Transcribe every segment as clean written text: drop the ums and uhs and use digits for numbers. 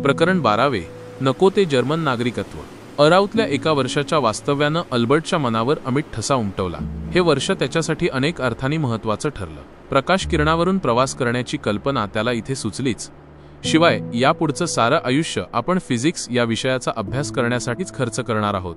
प्रकरण 12. नको ते जर्मन नागरिकत्व. अराऊतल्या एका वर्षाच्या वास्तव्यानं अल्बर्टच्या मनावर अमिट ठसा उमटवला. हे वर्ष त्याच्यासाठी अनेक अर्थांनी महत्त्वाचं ठरलं. प्रकाश किरणावरून प्रवास करण्याची कल्पना त्याला इथे सुचलीच. शिवाय यापुढचं सारं आयुष्य आपण फिजिक्स या विषयाचा अभ्यास करण्यासाठीच खर्च करणार आहोत,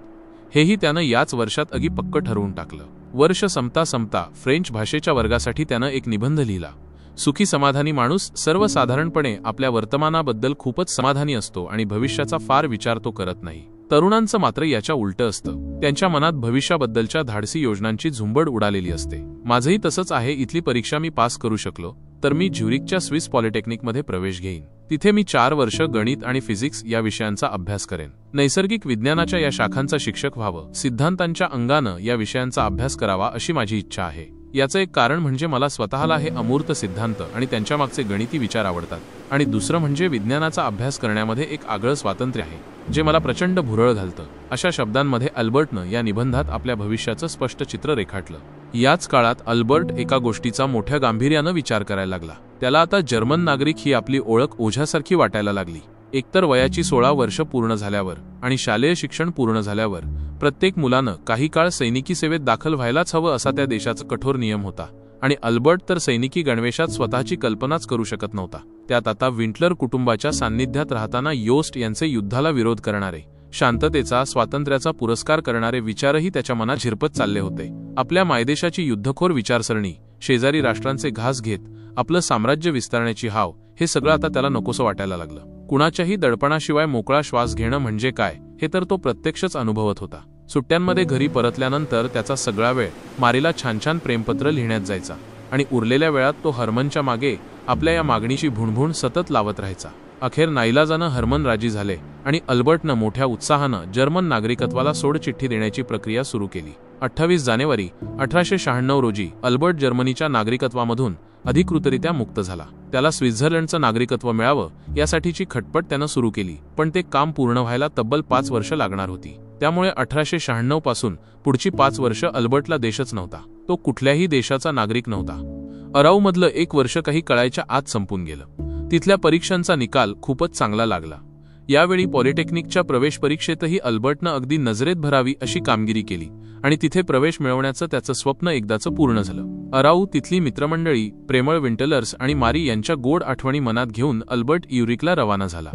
हेही त्यानं याच वर्षात अगदी पक्क ठरवून टाकलं. वर्ष संपता संपता फ्रेंच भाषेच्या वर्गासाठी त्यानं एक निबंध लिहिला. सुखी समाधानी माणूस सर्वसाधारणपणे आपल्या वर्तमानाबद्दल खूपच समाधानी असतो आणि भविष्याचा फार विचार तो करत नाही. तरुणांचं मात्र याच्या उलटं असतं. त्यांच्या मनात भविष्याबद्दलच्या धाडसी योजनांची झुंबड उडालेली असते. माझंही तसंच आहे. इथली परीक्षा मी पास करू शकलो तर मी झ्युरिकच्या स्विस पॉलिटेक्निकमध्ये प्रवेश घेईन. तिथे मी 4 वर्ष गणित आणि फिजिक्स या विषयांचा अभ्यास करेन. नैसर्गिक विज्ञानाच्या या शाखांचा शिक्षक व्हावं, सिद्धांतांच्या अंगानं या विषयांचा अभ्यास करावा अशी माझी इच्छा आहे. याचं एक कारण म्हणजे मला स्वतःला हे अमूर्त सिद्धांत आणि त्यांच्यामागचे गणिती विचार आवडतात, आणि दुसरं म्हणजे विज्ञानाचा अभ्यास करण्यामध्ये एक आगळं स्वातंत्र्य आहे जे मला प्रचंड भुरळ घालतं. अशा शब्दांमध्ये अल्बर्टनं या निबंधात आपल्या भविष्याचं स्पष्ट चित्र रेखाटलं. याच काळात अल्बर्ट एका गोष्टीचा मोठ्या गांभीर्यानं विचार करायला लागला. त्याला आता जर्मन नागरिक ही आपली ओळख ओझ्यासारखी वाटायला लागली. एकतर वयाची 16 वर्ष पूर्ण झाल्यावर आणि शालेय शिक्षण पूर्ण झाल्यावर प्रत्येक मुलानं काही काळ सैनिकी सेवेत दाखल व्हायलाच हवं असा त्या देशाचा कठोर नियम होता, आणि अल्बर्ट तर सैनिकी गणवेशात स्वतःची कल्पनाच करू शकत नव्हता. त्यात आता विंटलर कुटुंबाच्या सान्निध्यात राहताना योस्ट यांचे युद्धाला विरोध करणारे, शांततेचा, स्वातंत्र्याचा पुरस्कार करणारे विचारही त्याच्या मनात झिरपत चालले होते. आपल्या मायदेशाची युद्धखोर विचारसरणी, शेजारी राष्ट्रांचे घास घेत आपलं साम्राज्य विस्तारण्याची हाव, हे सगळं आता त्याला नकोसं वाटायला लागलं. कुणाच्याही दडपणाशिवाय मोकळा श्वास घेणं म्हणजे काय हे तर तो प्रत्यक्षच अनुभवत होता. सुट्ट्यांमध्ये घरी परतल्यानंतर त्याचा सगळा वेळ मारीला छान छान प्रेमपत्र लिहिण्यात जायचा, आणि उरलेल्या वेळात तो हर्मनच्या मागे आपल्या या मागणीची भुणभुण सतत लावत राहायचा. अखेर नाईलाजानं हर्मन राजी झाले आणि अल्बर्टनं मोठ्या उत्साहानं जर्मन नागरिकत्वाला सोडचिठ्ठी देण्याची प्रक्रिया सुरू केली. 28 जानेवारी 1896 रोजी अल्बर्ट जर्मनीच्या नागरिकत्वामधून अधिकृतरित्या मुक्त झाला. त्याला स्वित्झर्लंडचं नागरिकत्व मिळावं यासाठीची खटपट त्यानं सुरू केली, पण ते काम पूर्ण व्हायला तब्बल 5 वर्ष लागणार होती. त्यामुळे 1896 पासून पुढची 5 वर्ष अल्बर्टला देशच नव्हता. तो कुठल्याही देशाचा नागरिक नव्हता. अराऊमधलं 1 वर्ष काही कळायच्या आत संपून गेलं. तिथल्या परीक्षांचा निकाल खूपच चांगला लागला. यावेळी पॉलिटेक्निकच्या प्रवेश परीक्षेतही अल्बर्टनं अगदी नजरेत भरावी अशी कामगिरी केली, आणि तिथे प्रवेश मिळवण्याचं त्याचं स्वप्न एकदाचं पूर्ण झालं. अराऊ, तिथली मित्रमंडळी, प्रेमळ विंटलर्स आणि मारी यांच्या गोड आठवणी मनात घेऊन अल्बर्ट युरिकला रवाना झाला.